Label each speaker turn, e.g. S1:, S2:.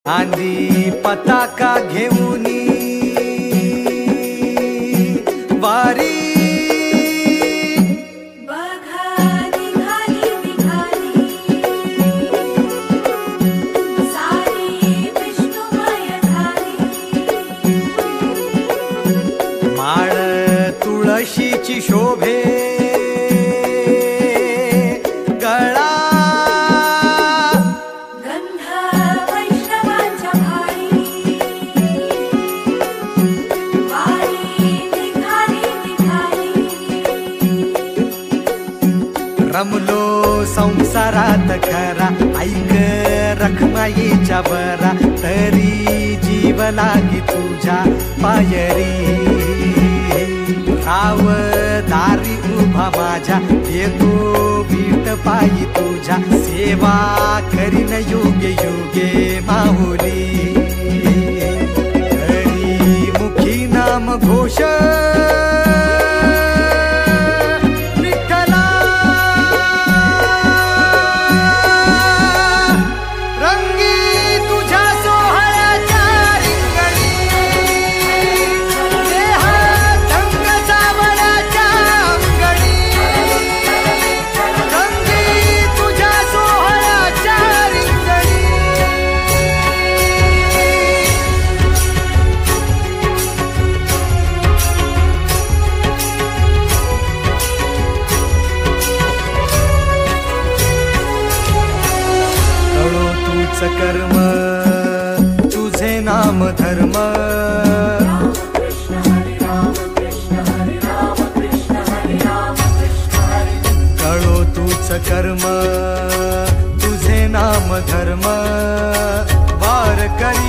S1: आंधी पताका घेऊनी वारी
S2: बघा निघाली निघाली सारी विष्णुमय झाली
S1: माळ तुळशीची शोभे रमलो संसारात खरा ऐक रखमाईच्या बरा तरी जीव लागी तुझ्या पायरी राव दारी उभा माझ्या येतो वीट पायी तुझ्या सेवा करीन युगे युगे माहुली हरी मुखी नाम घोष कर्म तुझे नाम धर्म कळो तूच कर्म तुझे नाम धर्म वार करी